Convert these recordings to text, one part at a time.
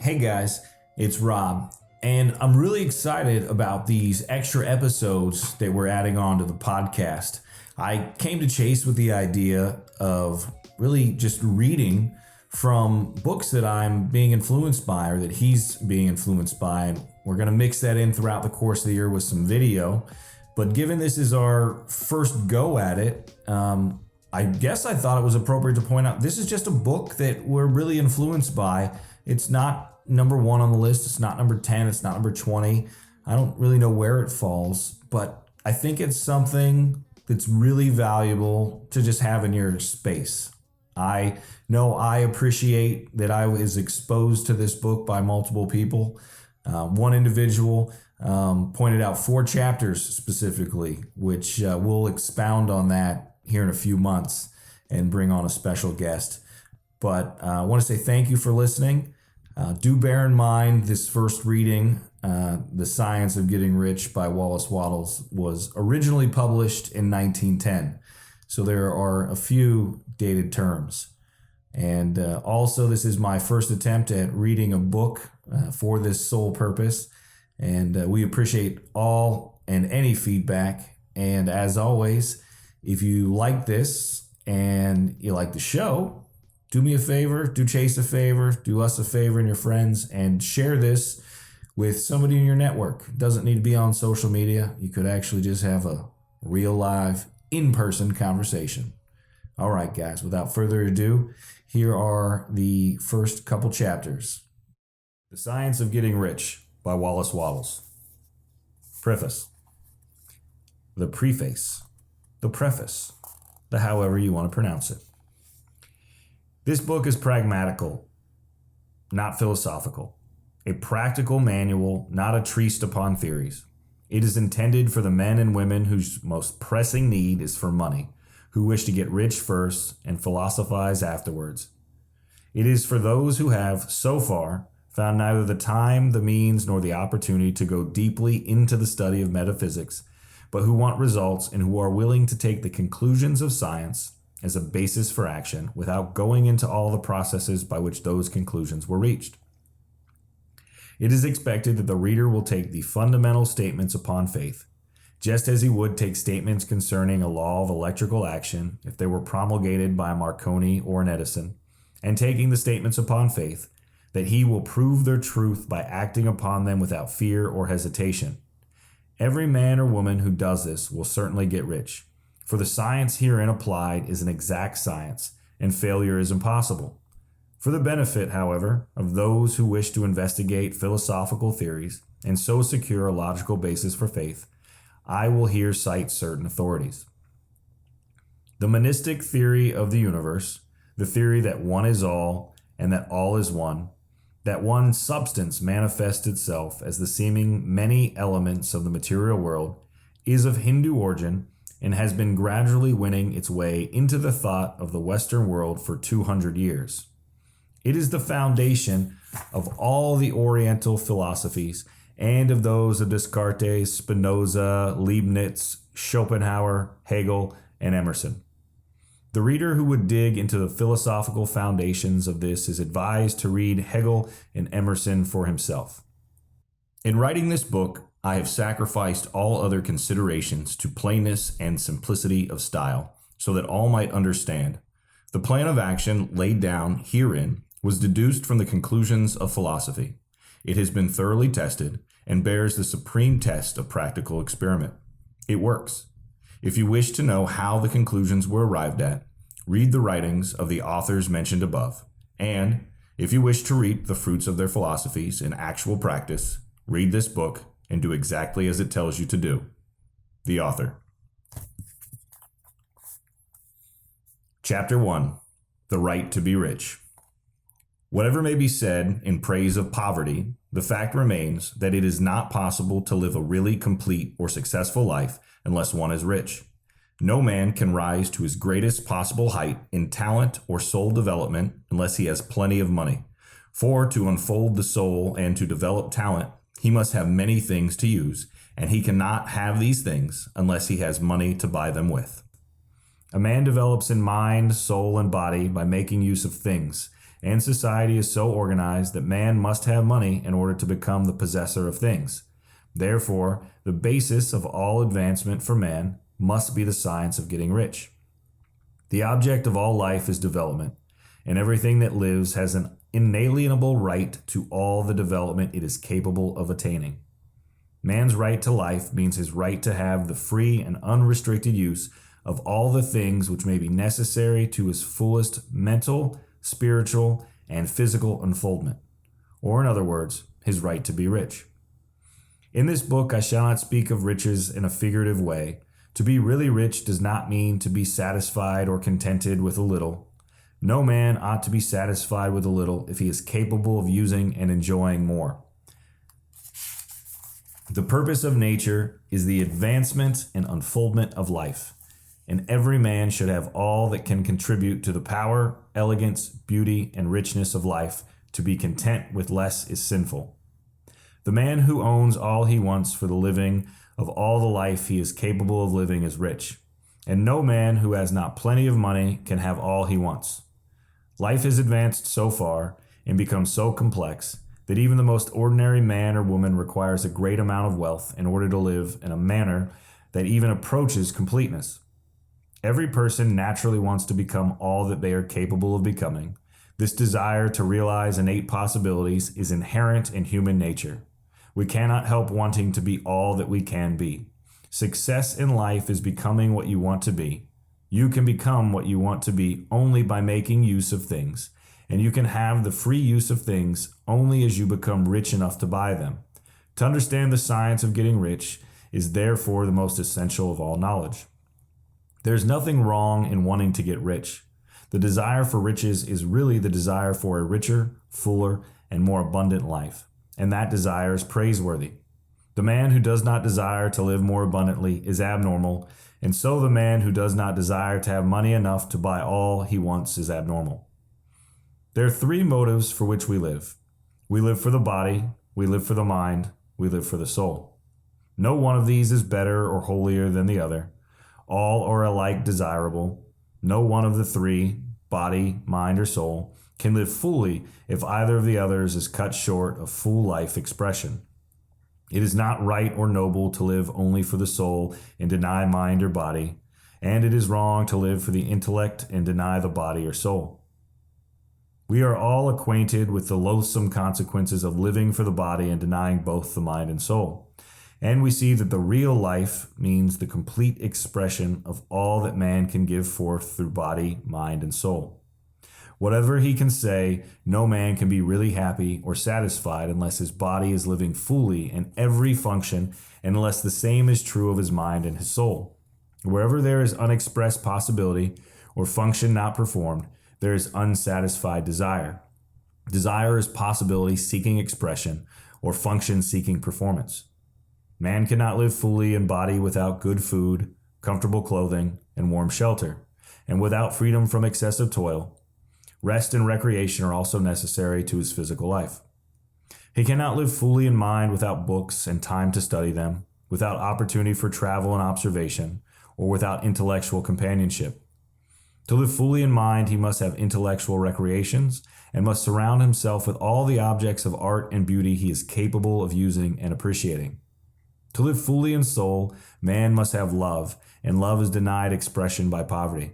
Hey guys, it's Rob, and I'm really excited about these extra episodes that we're adding on to the podcast. I came to Chase with the idea of really just reading from books that I'm being influenced by or that he's being influenced by, and we're going to mix that in throughout the course of the year with some video. But given this is our first go at it, I guess I thought it was appropriate to point out this is just a book that we're really influenced by. It's not number 1 on the list. It's not number 10. It's not number 20. I don't really know where it falls, but I think it's something that's really valuable to just have in your space. I know I appreciate that I was exposed to this book by multiple people. One individual pointed out 4 chapters specifically, which we'll expound on that here in a few months and bring on a special guest. But I want to say thank you for listening. Do bear in mind this first reading, The Science of Getting Rich by Wallace Wattles, was originally published in 1910. So there are a few dated terms. And also, this is my first attempt at reading a book for this sole purpose. And we appreciate all and any feedback. And as always, if you like this and you like the show, do me a favor, do Chase a favor, do us a favor and your friends, and share this with somebody in your network. It doesn't need to be on social media. You could actually just have a real live in-person conversation. All right, guys, without further ado, here are the first couple chapters. The Science of Getting Rich by Wallace Wattles. Preface. The preface. The preface. The however you want to pronounce it. This book is pragmatical, not philosophical. A practical manual, not a treatise upon theories. It is intended for the men and women whose most pressing need is for money, who wish to get rich first and philosophize afterwards. It is for those who have, so far, found neither the time, the means, nor the opportunity to go deeply into the study of metaphysics, but who want results and who are willing to take the conclusions of science as a basis for action without going into all the processes by which those conclusions were reached. It is expected that the reader will take the fundamental statements upon faith, just as he would take statements concerning a law of electrical action if they were promulgated by a Marconi or an Edison, and taking the statements upon faith that he will prove their truth by acting upon them without fear or hesitation. Every man or woman who does this will certainly get rich, for the science herein applied is an exact science, and failure is impossible. For the benefit, however, of those who wish to investigate philosophical theories and so secure a logical basis for faith, I will here cite certain authorities. The monistic theory of the universe, the theory that one is all and that all is one, that one substance manifests itself as the seeming many elements of the material world, is of Hindu origin and has been gradually winning its way into the thought of the Western world for 200 years. It is the foundation of all the Oriental philosophies and of those of Descartes, Spinoza, Leibniz, Schopenhauer, Hegel, and Emerson. The reader who would dig into the philosophical foundations of this is advised to read Hegel and Emerson for himself. In writing this book, I have sacrificed all other considerations to plainness and simplicity of style, so that all might understand. The plan of action laid down herein was deduced from the conclusions of philosophy. It has been thoroughly tested and bears the supreme test of practical experiment. It works. If you wish to know how the conclusions were arrived at, read the writings of the authors mentioned above. And if you wish to reap the fruits of their philosophies in actual practice, read this book and do exactly as it tells you to do. The author. Chapter 1. The Right to be Rich. Whatever may be said in praise of poverty, the fact remains that it is not possible to live a really complete or successful life unless one is rich. No man can rise to his greatest possible height in talent or soul development unless he has plenty of money. For to unfold the soul and to develop talent, he must have many things to use, and he cannot have these things unless he has money to buy them with. A man develops in mind, soul, and body by making use of things, and society is so organized that man must have money in order to become the possessor of things. Therefore, the basis of all advancement for man must be the science of getting rich. The object of all life is development, and everything that lives has an inalienable right to all the development it is capable of attaining. Man's right to life means his right to have the free and unrestricted use of all the things which may be necessary to his fullest mental, spiritual, and physical unfoldment, or in other words, his right to be rich. In this book, I shall not speak of riches in a figurative way. To be really rich does not mean to be satisfied or contented with a little. No man ought to be satisfied with a little if he is capable of using and enjoying more. The purpose of nature is the advancement and unfoldment of life, and every man should have all that can contribute to the power, elegance, beauty, and richness of life. To be content with less is sinful. The man who owns all he wants for the living of all the life he is capable of living is rich, and no man who has not plenty of money can have all he wants. Life has advanced so far and become so complex that even the most ordinary man or woman requires a great amount of wealth in order to live in a manner that even approaches completeness. Every person naturally wants to become all that they are capable of becoming. This desire to realize innate possibilities is inherent in human nature. We cannot help wanting to be all that we can be. Success in life is becoming what you want to be. You can become what you want to be only by making use of things, and you can have the free use of things only as you become rich enough to buy them. To understand the science of getting rich is therefore the most essential of all knowledge. There's nothing wrong in wanting to get rich. The desire for riches is really the desire for a richer, fuller, and more abundant life, and that desire is praiseworthy. The man who does not desire to live more abundantly is abnormal, and so the man who does not desire to have money enough to buy all he wants is abnormal. There are three motives for which we live. We live for the body, we live for the mind, we live for the soul. No one of these is better or holier than the other. All are alike desirable. No one of the three, body, mind, or soul, can live fully if either of the others is cut short of full life expression. It is not right or noble to live only for the soul and deny mind or body, and it is wrong to live for the intellect and deny the body or soul. We are all acquainted with the loathsome consequences of living for the body and denying both the mind and soul, and we see that the real life means the complete expression of all that man can give forth through body, mind, and soul. Whatever he can say, no man can be really happy or satisfied unless his body is living fully in every function and unless the same is true of his mind and his soul. Wherever there is unexpressed possibility or function not performed, there is unsatisfied desire. Desire is possibility seeking expression or function seeking performance. Man cannot live fully in body without good food, comfortable clothing, and warm shelter, and without freedom from excessive toil. Rest and recreation are also necessary to his physical life. He cannot live fully in mind without books and time to study them, without opportunity for travel and observation, or without intellectual companionship. To live fully in mind, he must have intellectual recreations and must surround himself with all the objects of art and beauty he is capable of using and appreciating. To live fully in soul, man must have love, and love is denied expression by poverty.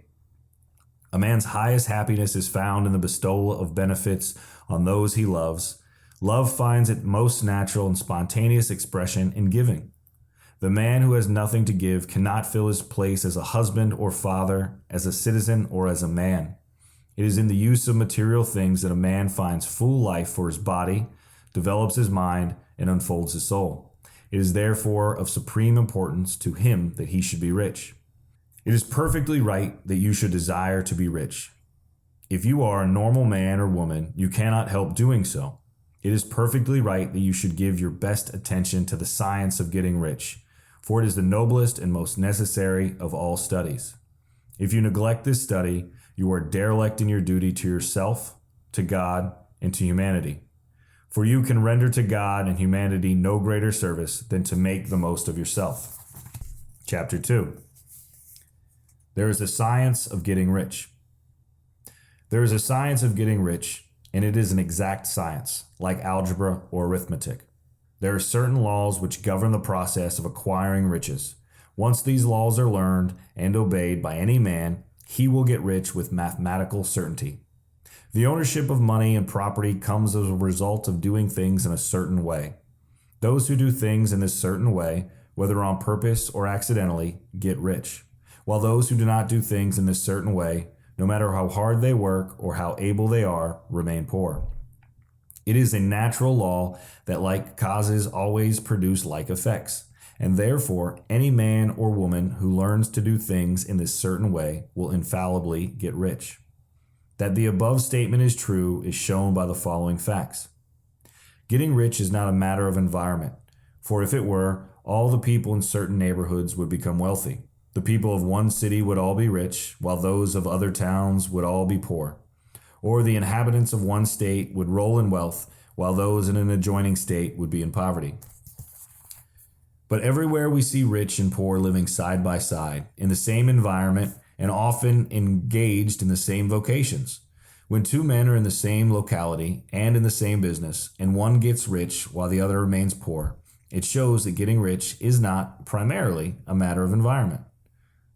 A man's highest happiness is found in the bestowal of benefits on those he loves. Love finds its most natural and spontaneous expression in giving. The man who has nothing to give cannot fill his place as a husband or father, as a citizen or as a man. It is in the use of material things that a man finds full life for his body, develops his mind, and unfolds his soul. It is therefore of supreme importance to him that he should be rich. It is perfectly right that you should desire to be rich. If you are a normal man or woman, you cannot help doing so. It is perfectly right that you should give your best attention to the science of getting rich, for it is the noblest and most necessary of all studies. If you neglect this study, you are derelict in your duty to yourself, to God, and to humanity. For you can render to God and humanity no greater service than to make the most of yourself. Chapter 2. There is a science of getting rich. There is a science of getting rich, and it is an exact science, like algebra or arithmetic. There are certain laws which govern the process of acquiring riches. Once these laws are learned and obeyed by any man, he will get rich with mathematical certainty. The ownership of money and property comes as a result of doing things in a certain way. Those who do things in this certain way, whether on purpose or accidentally, get rich, while those who do not do things in this certain way, no matter how hard they work or how able they are, remain poor. It is a natural law that like causes always produce like effects, and therefore any man or woman who learns to do things in this certain way will infallibly get rich. That the above statement is true is shown by the following facts. Getting rich is not a matter of environment, for if it were, all the people in certain neighborhoods would become wealthy. The people of one city would all be rich, while those of other towns would all be poor. Or the inhabitants of one state would roll in wealth, while those in an adjoining state would be in poverty. But everywhere we see rich and poor living side by side, in the same environment, and often engaged in the same vocations. When two men are in the same locality and in the same business, and one gets rich while the other remains poor, it shows that getting rich is not primarily a matter of environment.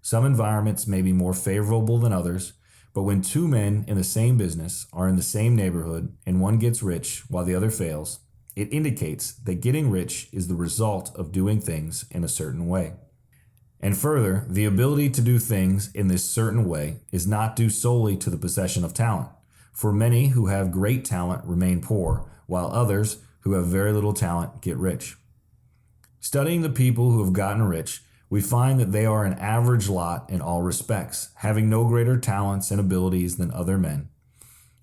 Some environments may be more favorable than others, but when two men in the same business are in the same neighborhood and one gets rich while the other fails, it indicates that getting rich is the result of doing things in a certain way. And further, the ability to do things in this certain way is not due solely to the possession of talent, for many who have great talent remain poor, while others who have very little talent get rich. Studying the people who have gotten rich, we find that they are an average lot in all respects, having no greater talents and abilities than other men.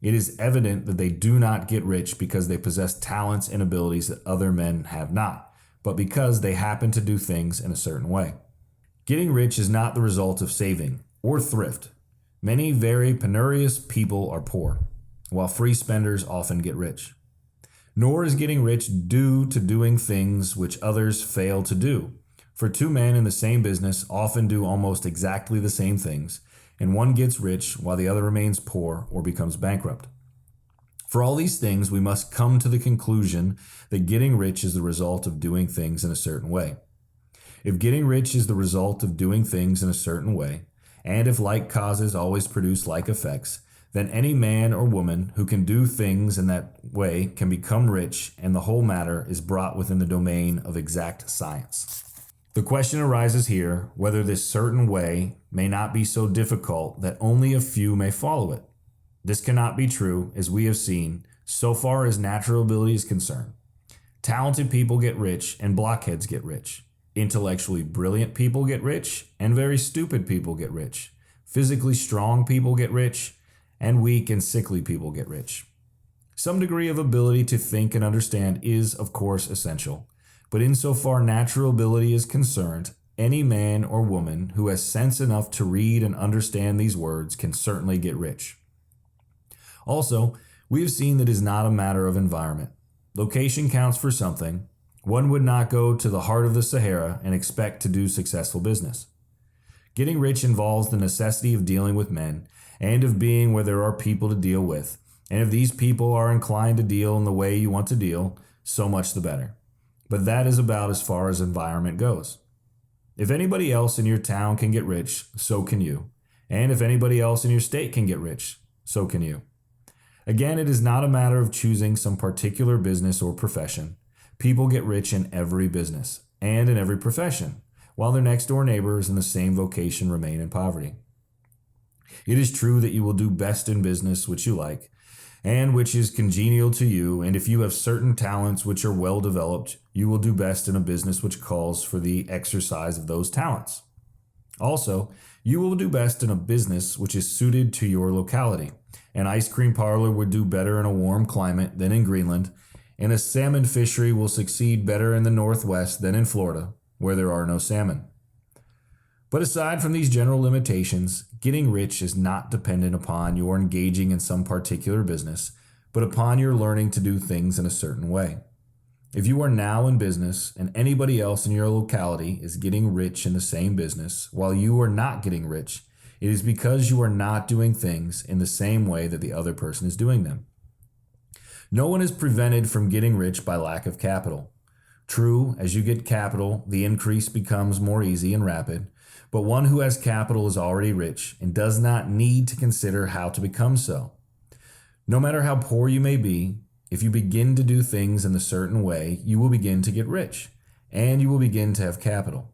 It is evident that they do not get rich because they possess talents and abilities that other men have not, but because they happen to do things in a certain way. Getting rich is not the result of saving or thrift. Many very penurious people are poor, while free spenders often get rich. Nor is getting rich due to doing things which others fail to do. For two men in the same business often do almost exactly the same things, and one gets rich while the other remains poor or becomes bankrupt. For all these things, we must come to the conclusion that getting rich is the result of doing things in a certain way. If getting rich is the result of doing things in a certain way, and if like causes always produce like effects, then any man or woman who can do things in that way can become rich, and the whole matter is brought within the domain of exact science. The question arises here whether this certain way may not be so difficult that only a few may follow it. This cannot be true, as we have seen, so far as natural ability is concerned. Talented people get rich and blockheads get rich. Intellectually brilliant people get rich and very stupid people get rich. Physically strong people get rich and weak and sickly people get rich. Some degree of ability to think and understand is, of course, essential. But insofar natural ability is concerned, any man or woman who has sense enough to read and understand these words can certainly get rich. Also, we have seen that it is not a matter of environment. Location counts for something. One would not go to the heart of the Sahara and expect to do successful business. Getting rich involves the necessity of dealing with men and of being where there are people to deal with. And if these people are inclined to deal in the way you want to deal, so much the better. But that is about as far as environment goes. If anybody else in your town can get rich, so can you. And if anybody else in your state can get rich, so can you. Again, it is not a matter of choosing some particular business or profession. People get rich in every business and in every profession, while their next door neighbors in the same vocation remain in poverty. It is true that you will do best in business which you like, and which is congenial to you, and if you have certain talents which are well developed, you will do best in a business which calls for the exercise of those talents. Also, you will do best in a business which is suited to your locality. An ice cream parlor would do better in a warm climate than in Greenland, and a salmon fishery will succeed better in the Northwest than in Florida, where there are no salmon. But aside from these general limitations, getting rich is not dependent upon your engaging in some particular business, but upon your learning to do things in a certain way. If you are now in business and anybody else in your locality is getting rich in the same business while you are not getting rich, it is because you are not doing things in the same way that the other person is doing them. No one is prevented from getting rich by lack of capital. True, as you get capital, the increase becomes more easy and rapid, but one who has capital is already rich and does not need to consider how to become so. No matter how poor you may be, if you begin to do things in a certain way, you will begin to get rich, and you will begin to have capital.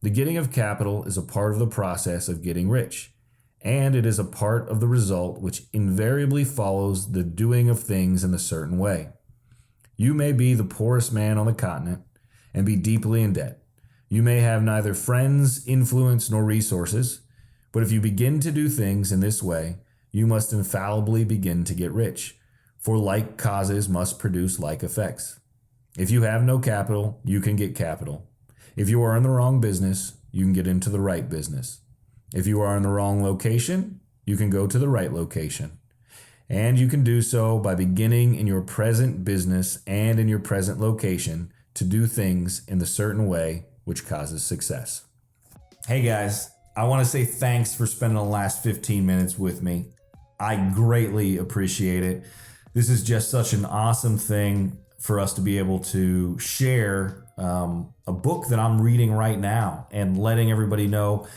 The getting of capital is a part of the process of getting rich, and it is a part of the result which invariably follows the doing of things in a certain way. You may be the poorest man on the continent and be deeply in debt. You may have neither friends, influence, nor resources, but if you begin to do things in this way, you must infallibly begin to get rich, for like causes must produce like effects. If you have no capital, you can get capital. If you are in the wrong business, you can get into the right business. If you are in the wrong location, you can go to the right location. And you can do so by beginning in your present business and in your present location to do things in the certain way which causes success. Hey guys, I want to say thanks for spending the last 15 minutes with me. I greatly appreciate it. This is just such an awesome thing for us to be able to share a book that I'm reading right now and letting everybody know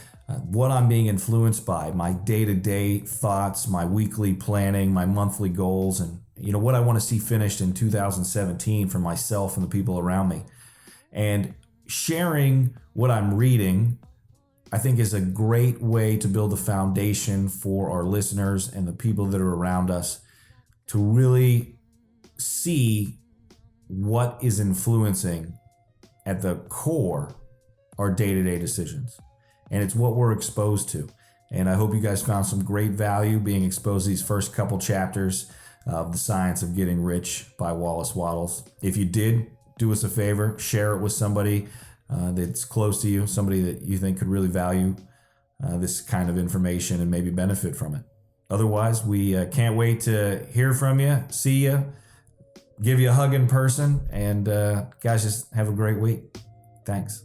what I'm being influenced by, my day-to-day thoughts, my weekly planning, my monthly goals, and what I want to see finished in 2017 for myself and the people around me. And sharing what I'm reading, I think, is a great way to build a foundation for our listeners and the people that are around us to really see what is influencing at the core our day-to-day decisions. And it's what we're exposed to. And I hope you guys found some great value being exposed to these first couple chapters of The Science of Getting Rich by Wallace Wattles. If you did, do us a favor, share it with somebody that's close to you, somebody that you think could really value this kind of information and maybe benefit from it. Otherwise, we can't wait to hear from you, see you, give you a hug in person, and guys, just have a great week. Thanks.